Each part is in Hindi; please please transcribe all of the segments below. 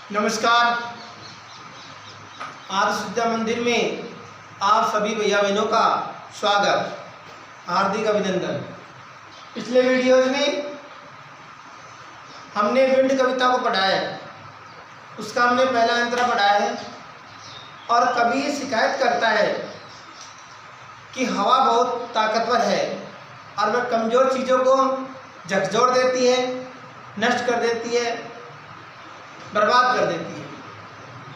नमस्कार। आदर्श विद्या मंदिर में आप सभी भैया बहनों का स्वागत, हार्दिक अभिनंदन। पिछले वीडियोज में हमने विंड कविता को पढ़ा है, उसका हमने पहला अंतरा पढ़ा है। और कवि ये शिकायत करता है कि हवा बहुत ताकतवर है और वह कमज़ोर चीज़ों को झकझोर देती है, नष्ट कर देती है, बर्बाद कर देती है।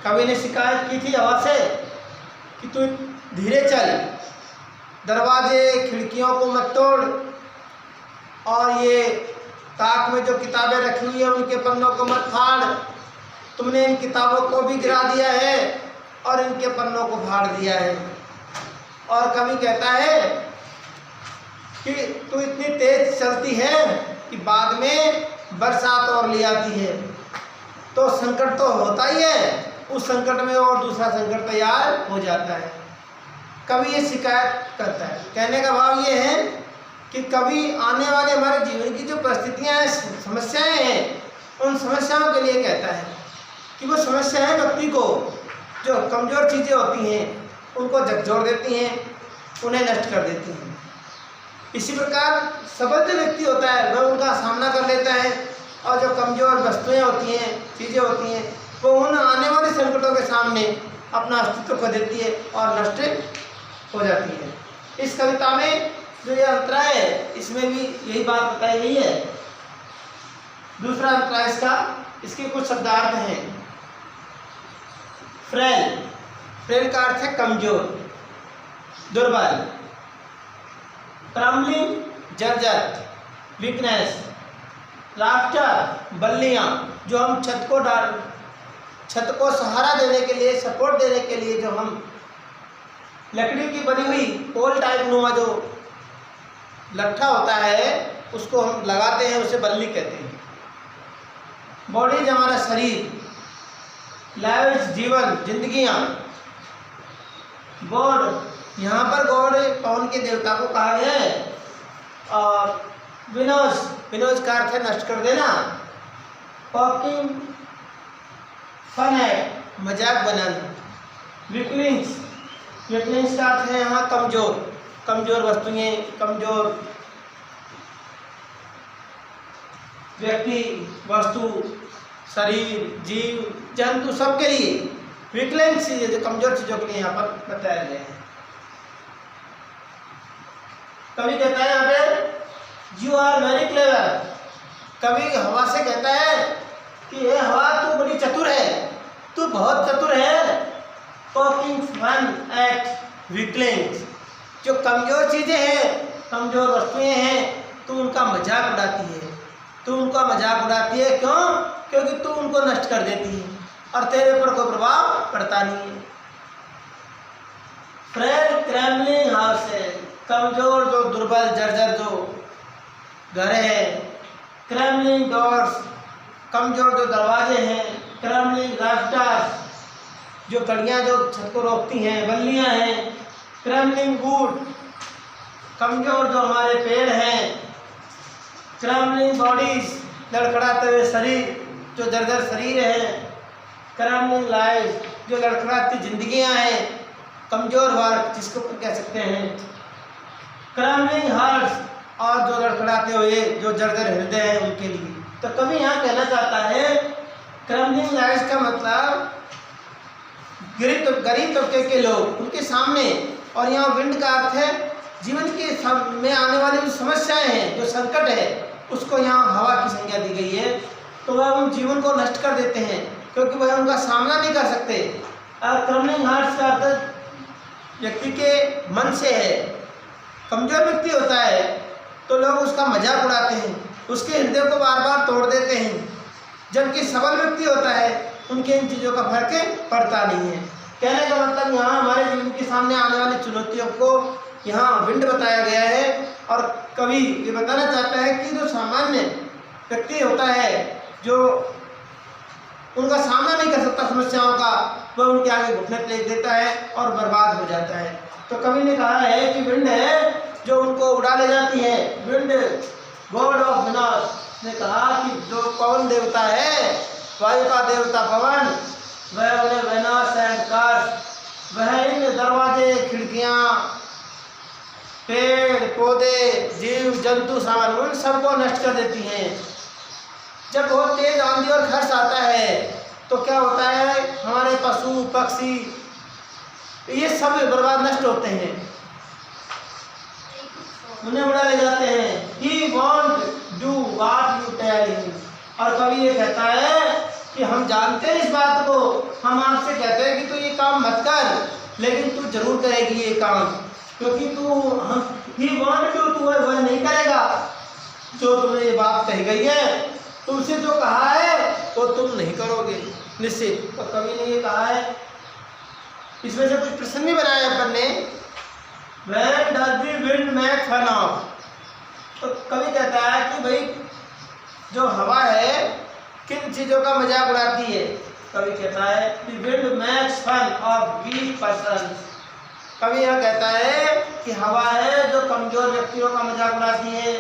कवि ने शिकायत की थी हवा से कि तू धीरे चल, दरवाजे खिड़कियों को मत तोड़, और ये ताक में जो किताबें रखी हुई हैं उनके पन्नों को मत फाड़। तुमने इन किताबों को भी गिरा दिया है और इनके पन्नों को फाड़ दिया है। और कवि कहता है कि तू इतनी तेज चलती है कि बाद में बरसात और ले आती है, तो संकट तो होता ही है, उस संकट में और दूसरा संकट तैयार हो जाता है। कवि ये शिकायत करता है। कहने का भाव ये है कि कवि आने वाले हमारे जीवन की जो परिस्थितियां हैं, समस्याएं हैं, उन समस्याओं के लिए कहता है कि वो समस्याएं व्यक्ति को जो कमज़ोर चीज़ें होती हैं उनको झकझोर देती हैं, उन्हें नष्ट कर देती हैं। इसी प्रकार सबल जो व्यक्ति होता है वह उनका सामना कर लेता है, और जो कमज़ोर वस्तुएं होती हैं, चीज़ें होती हैं, वो उन आने वाले संकटों के सामने अपना अस्तित्व खो देती है और नष्ट हो जाती है। इस कविता में जो यह अंतरा है इसमें भी यही बात बताई गई है। दूसरा अंतरा इसके कुछ शब्दार्थ हैं। फ्रेल, फ्रेल का अर्थ है कमजोर, दुर्बल। क्रम्बलिंग, जर्जर, वीकनेस। राफ्टर, बल्लियाँ, जो हम छत को सहारा देने के लिए, सपोर्ट देने के लिए जो हम लकड़ी की बनी हुई पोल टाइप नुमा जो लट्ठा होता है उसको हम लगाते हैं, उसे बल्ली कहते हैं। बॉडी जो हमारा शरीर, लाइव्स, जीवन, जिंदगियाँ। गॉड, यहाँ पर गॉड पवन के देवता को कहा गया है। और विनोज, विनोज का अर्थ है नष्ट कर देना। पॉकिंग, फन है, मजाक बनाना। वीकलिंग्स, वीकलिंग्स का अर्थ है यहाँ कमजोर, कमजोर वस्तुएं, कमजोर व्यक्ति, वस्तु, शरीर, जीव, जंतु, सबके लिए वीकलिंग्स जो कमजोर चीजों के लिए यहाँ पर बताया गया है। कवि कहता है यहाँ पे यू आर वेरी क्लेवर। कवि हवा से कहता है कि ये हवा तू बड़ी चतुर है, तू बहुत चतुर है। टॉकिंग फन एट वीकलिंग्स, जो कमजोर चीजें हैं, कमजोर वस्तुएं हैं, तू उनका मजाक उड़ाती है, तू उनका मजाक उड़ाती है। क्यों? क्योंकि तू उनको नष्ट कर देती है और तेरे पर कोई प्रभाव पड़ता नहीं है। फ्रेल क्रैम्बलिंग हाउस है, कमजोर जो दुर्बल जर्जर जो घर है। क्रैम्बलिंग डोर्स, कमजोर जो दरवाजे हैं। क्रैम्बलिंग राफ्टर्स, जो कड़ियाँ जो छत को रोकती हैं, बल्लियाँ हैं। क्रैम्बलिंग वुड, कमजोर जो हमारे पेड़ हैं। क्रैम्बलिंग बॉडीज, लड़खड़ाते हुए शरीर, जो जर्जर शरीर है। क्रैम्बलिंग लाइफ, जो लड़खड़ाती जिंदगियाँ हैं, कमजोर वर्ग जिसको कह सकते हैं। क्रैम्बलिंग हार्ट्स, और जो लड़खड़ाते हुए जो जर्जर हृदय हैं उनके लिए। तो कवि यहाँ कहना चाहता है क्रम्बलिंग लाइफ का मतलब गरीब तबके के लोग, उनके सामने। और यहाँ विंड का अर्थ है जीवन के में आने वाली जो समस्याएं हैं, जो संकट है, उसको यहाँ हवा की संज्ञा दी गई है। तो वह उन जीवन को नष्ट कर देते हैं क्योंकि वह उनका सामना नहीं कर सकते। और क्रम्बलिंग हार्ट्स का अर्थ व्यक्ति के मन से है। कमजोर व्यक्ति होता है तो लोग उसका मजाक उड़ाते हैं, उसके हृदय को बार बार तोड़ देते हैं। जबकि सबल व्यक्ति होता है उनके इन चीज़ों का फर्क पड़ता नहीं है। कहने का मतलब यहाँ हमारे जीवन के सामने आने वाली चुनौतियों को यहाँ विंड बताया गया है। और कवि ये बताना चाहता है कि जो सामान्य व्यक्ति होता है, जो उनका सामना नहीं कर सकता समस्याओं का, वह उनके आगे घुटने टेक देता है और बर्बाद हो जाता है। तो कवि ने कहा है कि विंड है जो उनको उड़ा ले जाती है। विंड, गॉड ऑफ विनोज, ने कहा कि जो पवन देवता है वायु का देवता पवन, वह उन्हें विनाश एंड कर्स, वह इन दरवाजे, खिड़कियाँ, पेड़ पौधे, जीव जंतु सामान उन सबको नष्ट कर देती हैं। जब बहुत तेज आंधी और खर्च आता है तो क्या होता है, हमारे पशु पक्षी ये सब बर्बाद नष्ट होते हैं, उन्हें उड़ा ले जाते हैं। He won't do what you tell him। और कवि ये कहता है कि हम जानते हैं इस बात को, हम आपसे कहते हैं कि तू ये काम मत कर, लेकिन तू जरूर करेगी ये काम, क्योंकि He won't do, तू वह नहीं करेगा जो तुमने ये बात कही गई है, तुमसे जो कहा है वो तुम नहीं करोगे निश्चित। तो कवि ने ये कहा है, इसमें से कुछ प्रश्न भी बनाया अपन ने। When does the wind make fun of? तो कवि कहता है कि भाई जो हवा है किन चीज़ों का मजाक उड़ाती है। कवि कहता है the wind makes fun of weak persons। कवि यह कहता है कि हवा है जो कमजोर व्यक्तियों का मजाक उड़ाती है,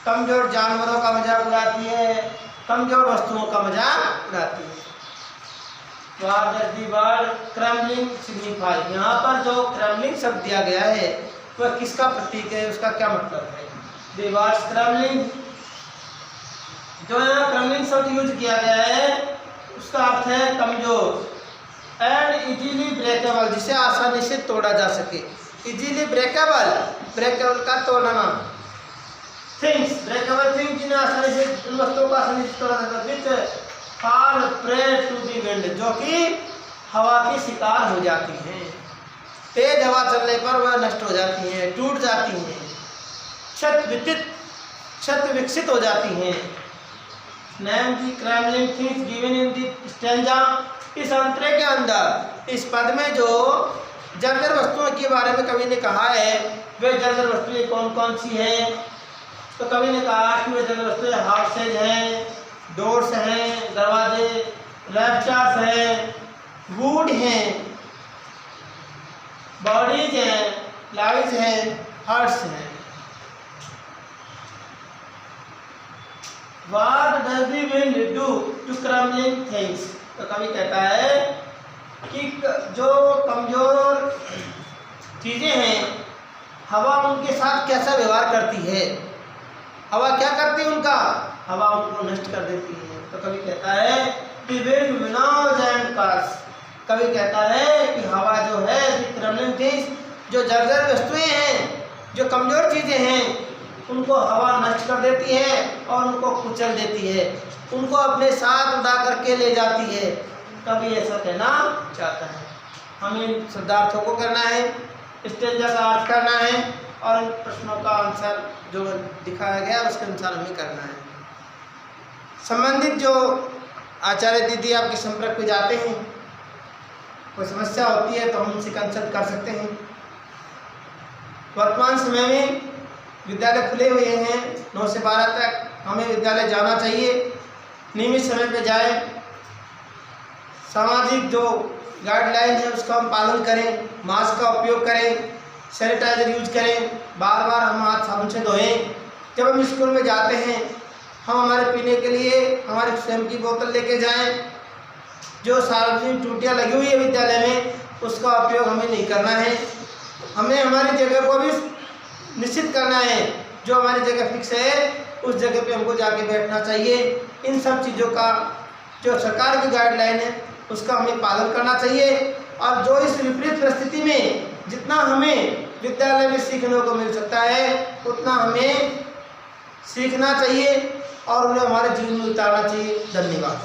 कमजोर जानवरों का मजाक उड़ाती है, कमजोर वस्तुओं का मजाक उड़ाती है। What does the word crumbling signify? यहाँ पर जो crumbling शब्द दिया गया है वह किसका प्रतीक है, उसका क्या मतलब है? The word crumbling, जो यहाँ crumbling शब्द यूज किया गया है उसका अर्थ है कमजोर, and easily breakable, जिसे आसानी से तोड़ा जा सके। easily breakable, breakable का तोड़ना। things, breakable things, जिन्हें आसानी से, उन वस्तुओं को आसानी से तोड़ा जा सकता है। fall prey to the wind, जो कि हवा की शिकार हो जाती हैं, तेज हवा चलने पर वह नष्ट हो जाती हैं, टूट जाती हैं, क्षत विकसित हो जाती हैं। Name the crumbling things given in the stanza। इस अंतरे के अंदर इस पद में जो जर्जर वस्तुओं के बारे में कवि ने कहा है वे जर्जर वस्तुएं कौन कौन सी हैं। तो कवि ने कहा कि वे जर्जर वस्तुएं हाउसेज हैं, डोर्स हैं, दरवाजे, रैप्टर्स हैं, वुड हैं, बॉडीज हैं, लाइज हैं, हर्ट्स हैं। What does the wind do to crumbling things? तो कवि कहता है कि जो कमजोर चीजें हैं हवा उनके साथ कैसा व्यवहार करती है। हवा क्या करती है उनका, हवा उनको नष्ट कर देती है। तो कवि कहता है कि wind winnows and curses। कवि कहता है कि हवा जो है crumbling things, जो जर्जर वस्तुएं हैं, जो कमजोर चीजें हैं, उनको हवा नष्ट कर देती है और उनको कुचल देती है, उनको अपने साथ उड़ा करके ले जाती है। कवि ऐसा कहना चाहता है। हमें शब्दार्थों को करना है, स्टेंजा का अर्थ करना है और प्रश्नों का आंसर जो दिखाया गया उसके अनुसार हमें करना है। संबंधित जो आचार्य दीदी आपके संपर्क में जाते हैं, कोई समस्या होती है तो हम उनसे कंसल्ट कर सकते हैं। वर्तमान समय में विद्यालय खुले हुए हैं 9 से 12 तक, हमें विद्यालय जाना चाहिए, नियमित समय पे जाएं, सामाजिक जो गाइडलाइन है उसका हम पालन करें, मास्क का उपयोग करें, सैनिटाइजर यूज करें, बार बार हम हाथ साबुन से धोएं। जब हम स्कूल में जाते हैं हम हमारे पीने के लिए हमारी स्वयं की बोतल लेके जाएं। जो सार्वजनिक टूटियाँ लगी हुई है विद्यालय में उसका उपयोग हमें नहीं करना है। हमें हमारी जगह को भी निश्चित करना है, जो हमारी जगह फिक्स है उस जगह पे हमको जाके बैठना चाहिए। इन सब चीज़ों का जो सरकार की गाइडलाइन है उसका हमें पालन करना चाहिए। और जो इस विपरीत परिस्थिति में जितना हमें विद्यालय में सीखने को मिल सकता है उतना हमें सीखना चाहिए और उन्हें हमारे जीवन में उतारना चाहिए। धन्यवाद।